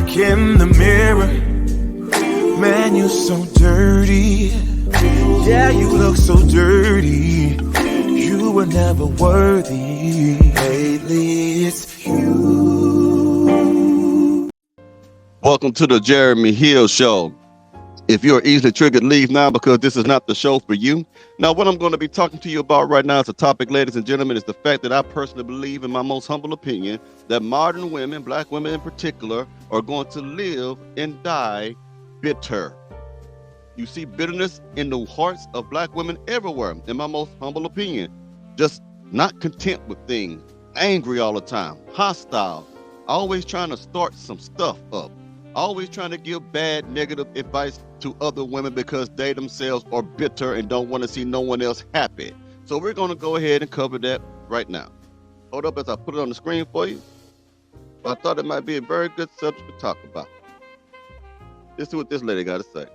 look in the mirror, man, you so dirty. Yeah, you look so dirty. You were never worthy. Lately, it's you. Welcome to the Jeremy Hill Show. If you're easily triggered, leave now because this is not the show for you. Now, what I'm going to be talking to you about right now as a topic, ladies and gentlemen, is the fact that I personally believe, in my most humble opinion, that modern women, black women in particular, are going to live and die bitter. You see bitterness in the hearts of black women everywhere, in my most humble opinion. Just not content with things, angry all the time, hostile, always trying to start some stuff up, always trying to give bad, negative advice to other women because they themselves are bitter and don't want to see no one else happy. So we're going to go ahead and cover that right now. Hold up as I put it on the screen for you. I thought it might be a very good subject to talk about. Let's see what this lady got to say.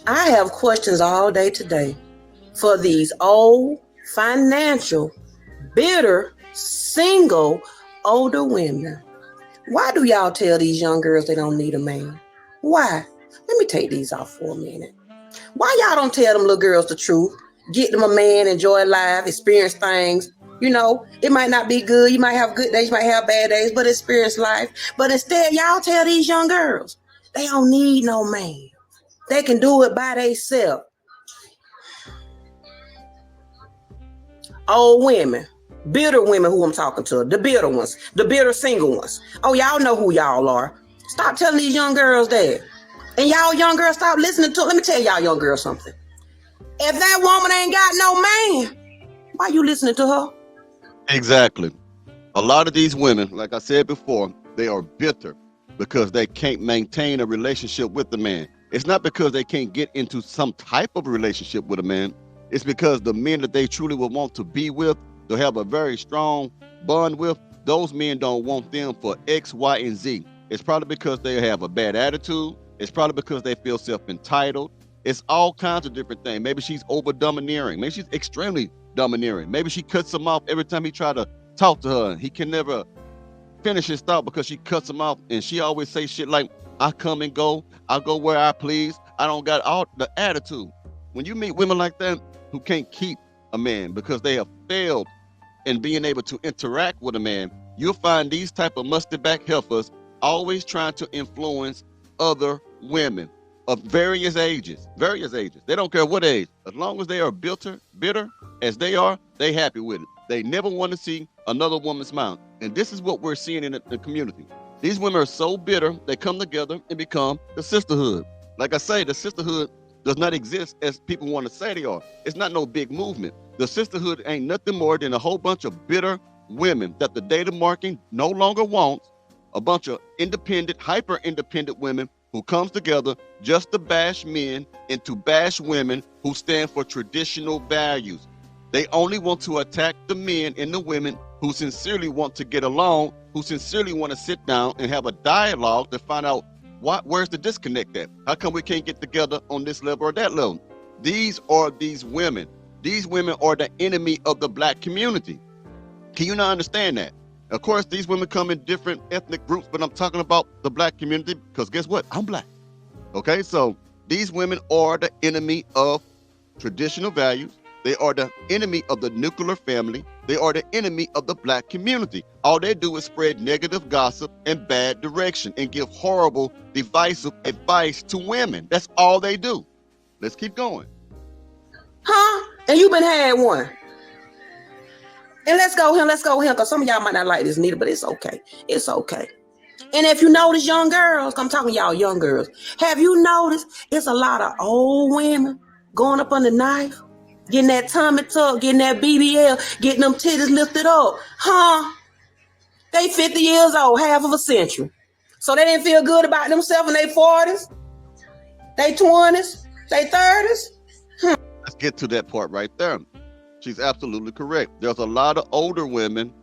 I have questions all day today for these old, financial, bitter, single, older women. Why do y'all tell these young girls they don't need a man? Why? Let me take these off for a minute. Why y'all don't tell them little girls the truth? Get them a man, enjoy life, experience things. You know, it might not be good. You might have good days, you might have bad days, but experience life. But instead, y'all tell these young girls they don't need no man. They can do it by themselves. Old women, bitter women who I'm talking to, the bitter ones, the bitter single ones. Oh, y'all know who y'all are. Stop telling these young girls that. And y'all young girls, stop listening to. Let me tell y'all young girls something. If that woman ain't got no man, why you listening to her? Exactly. A lot of these women, like I said before, they are bitter because they can't maintain a relationship with the man. It's not because they can't get into some type of relationship with a man. It's because the men that they truly would want to be with, to have a very strong bond with, those men don't want them for X, Y, and Z. It's probably because they have a bad attitude. It's probably because they feel self-entitled. It's all kinds of different things. Maybe she's over-domineering. Maybe she's extremely domineering. Maybe she cuts him off every time he try to talk to her. He can never finish his thought because she cuts him off, and she always say shit like, I come and go. I go where I please. I don't got all the attitude. When you meet women like that who can't keep a man because they have failed in being able to interact with a man, you'll find these type of musty back heifers always trying to influence other women of various ages. They don't care what age. As long as they are bitter as they are, they happy with it. They never want to see another woman smile. And this is what we're seeing in the community. These women are so bitter, they come together and become the sisterhood. Like I say, the sisterhood does not exist as people want to say they are. It's not no big movement. The sisterhood ain't nothing more than a whole bunch of bitter women that the data marketing no longer wants, a bunch of independent, hyper-independent women who comes together just to bash men and to bash women who stand for traditional values. They only want to attack the men and the women who sincerely want to get along, who sincerely want to sit down and have a dialogue to find out where's the disconnect at? How come we can't get together on this level or that level? These are these women. These women are the enemy of the black community. Can you not understand that? Of course, these women come in different ethnic groups, but I'm talking about the black community because guess what? I'm black. Okay, so these women are the enemy of traditional values. They are the enemy of the nuclear family. They are the enemy of the black community. All they do is spread negative gossip and bad direction and give horrible, divisive advice to women. That's all they do. Let's keep going. Huh? And you been had one. And let's go here, because some of y'all might not like this neither, but it's okay. It's okay. And if you notice young girls, I'm talking y'all young girls, have you noticed it's a lot of old women going up on the knife? Getting that tummy tuck, getting that BBL, getting them titties lifted up. Huh? They 50 years old, half of a century. So they didn't feel good about themselves in their 40s, their 20s, their 30s. Let's get to that part right there. She's absolutely correct. There's a lot of older women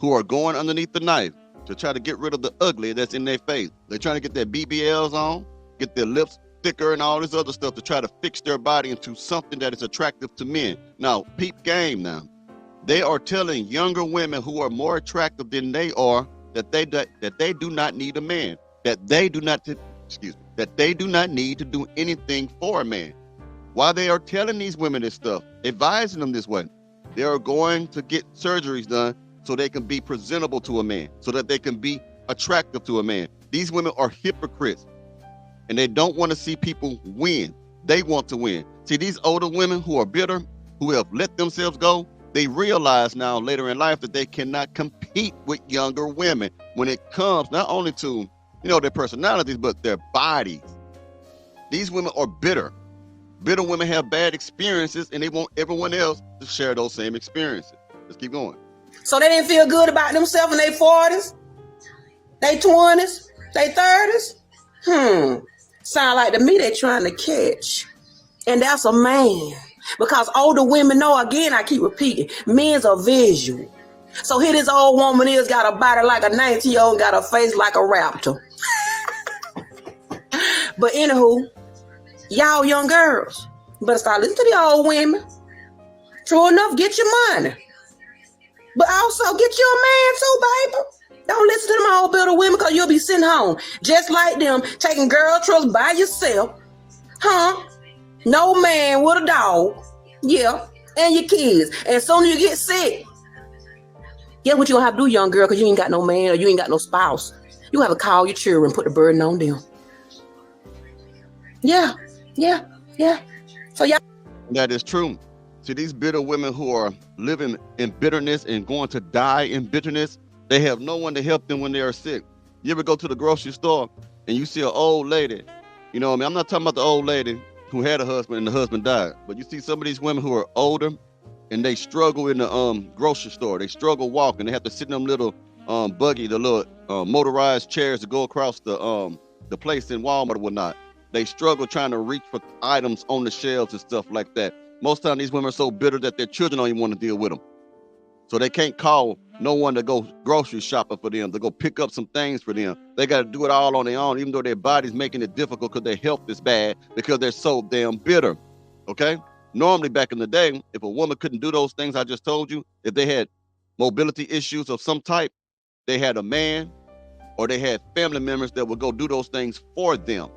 who are going underneath the knife to try to get rid of the ugly that's in their face. They're trying to get their BBLs on, get their lips thicker and all this other stuff to try to fix their body into something that is attractive to men. Now, peep game now. They are telling younger women who are more attractive than they are that they do not need a man, that they do not need to do anything for a man. While they are telling these women this stuff, advising them this way, they are going to get surgeries done so they can be presentable to a man, so that they can be attractive to a man. These women are hypocrites, and they don't want to see people win. They want to win. See, these older women who are bitter, who have let themselves go, they realize now later in life that they cannot compete with younger women when it comes not only to, their personalities, but their bodies. These women are bitter. Bitter women have bad experiences, and they want everyone else to share those same experiences. Let's keep going. So they didn't feel good about themselves in their 40s, their 20s, their 30s? Sound like to me they trying to catch. And that's a man. Because older women know, again, I keep repeating, men's are visual. So here this old woman is, got a body like a 19-year-old, got a face like a raptor. But anywho, y'all young girls, better start listening to the old women. True enough, get your money. But also get you a man too, baby. Don't listen to them old bitter women, because you'll be sitting home just like them, taking girl trips by yourself. No man with a dog. Yeah, and your kids. And as soon as you get sick, guess what you gonna have to do, young girl, because you ain't got no man or you ain't got no spouse. You have to call your children, put the burden on them. Yeah. So y'all. That is true. See, these bitter women who are living in bitterness and going to die in bitterness, they have no one to help them when they are sick. You ever go to the grocery store and you see an old lady? You know what I mean? I'm not talking about the old lady who had a husband and the husband died, but you see some of these women who are older and they struggle in the grocery store. They struggle walking. They have to sit in them little buggy, the little motorized chairs to go across the place in Walmart or whatnot. They struggle trying to reach for items on the shelves and stuff like that. Most time these women are so bitter that their children don't even want to deal with them. So they can't call no one to go grocery shopping for them, to go pick up some things for them. They got to do it all on their own, even though their body's making it difficult because their health is bad, because they're so damn bitter, okay? Normally back in the day, if a woman couldn't do those things I just told you, if they had mobility issues of some type, they had a man or they had family members that would go do those things for them.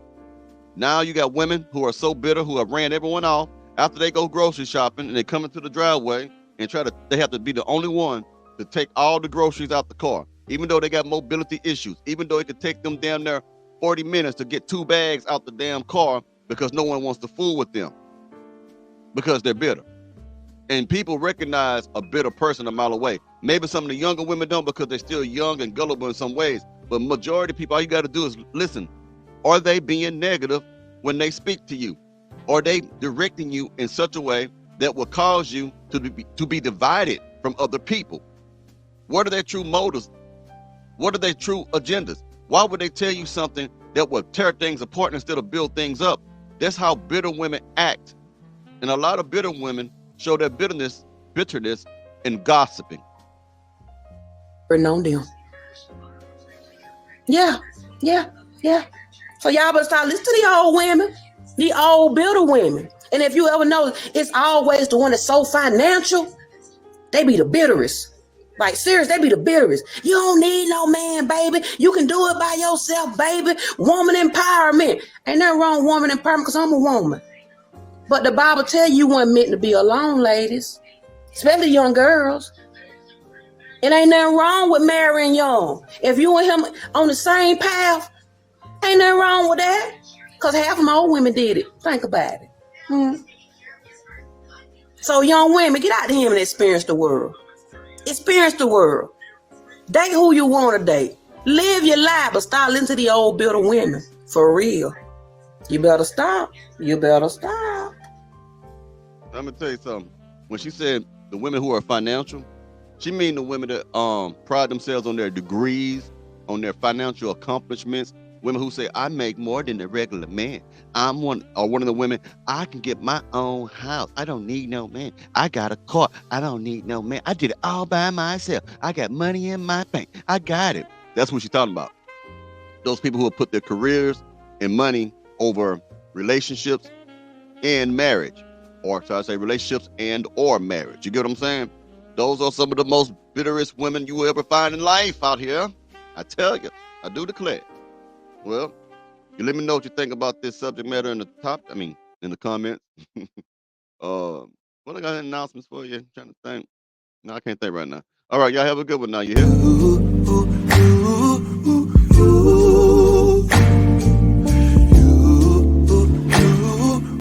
Now you got women who are so bitter, who have ran everyone off after they go grocery shopping and they come into the driveway and they have to be the only one to take all the groceries out the car, even though they got mobility issues, even though it could take them down there 40 minutes to get 2 bags out the damn car because no one wants to fool with them because they're bitter. And people recognize a bitter person a mile away. Maybe some of the younger women don't because they're still young and gullible in some ways, but majority of people, all you got to do is listen. Are they being negative when they speak to you? Are they directing you in such a way that will cause you to be divided from other people? What are their true motives? What are their true agendas? Why would they tell you something that will tear things apart instead of build things up? That's how bitter women act. And a lot of bitter women show their bitterness in gossiping. On them. Yeah. So y'all better start listening to the old women, the old bitter women. And if you ever know, it's always the one that's so financial, they be the bitterest. Like, serious, they be the bitterest. You don't need no man, baby. You can do it by yourself, baby. Woman empowerment. Ain't nothing wrong with woman empowerment because I'm a woman. But the Bible tell you weren't meant to be alone, ladies. Especially young girls. It ain't nothing wrong with marrying young. If you and him on the same path, ain't nothing wrong with that. Because half of my old women did it. Think about it. So young women, get out to him and experience the world. Experience the world. Date who you want to date. Live your life, but start listening to the old bitter women. For real. You better stop. You better stop. I'm going to tell you something. When she said the women who are financial, she mean the women that pride themselves on their degrees, on their financial accomplishments. Women who say, I make more than the regular man. I'm one of the women, I can get my own house. I don't need no man. I got a car. I don't need no man. I did it all by myself. I got money in my bank. I got it. That's what she's talking about. Those people who have put their careers and money over relationships and marriage. Or should I say relationships and or marriage. You get what I'm saying? Those are some of the most bitterest women you will ever find in life out here. I tell you, I do declare. Well, you let me know what you think about this subject matter in the comments. What I got announcements for you? Trying to think. No, I can't think right now. All right, y'all have a good one now. You hear?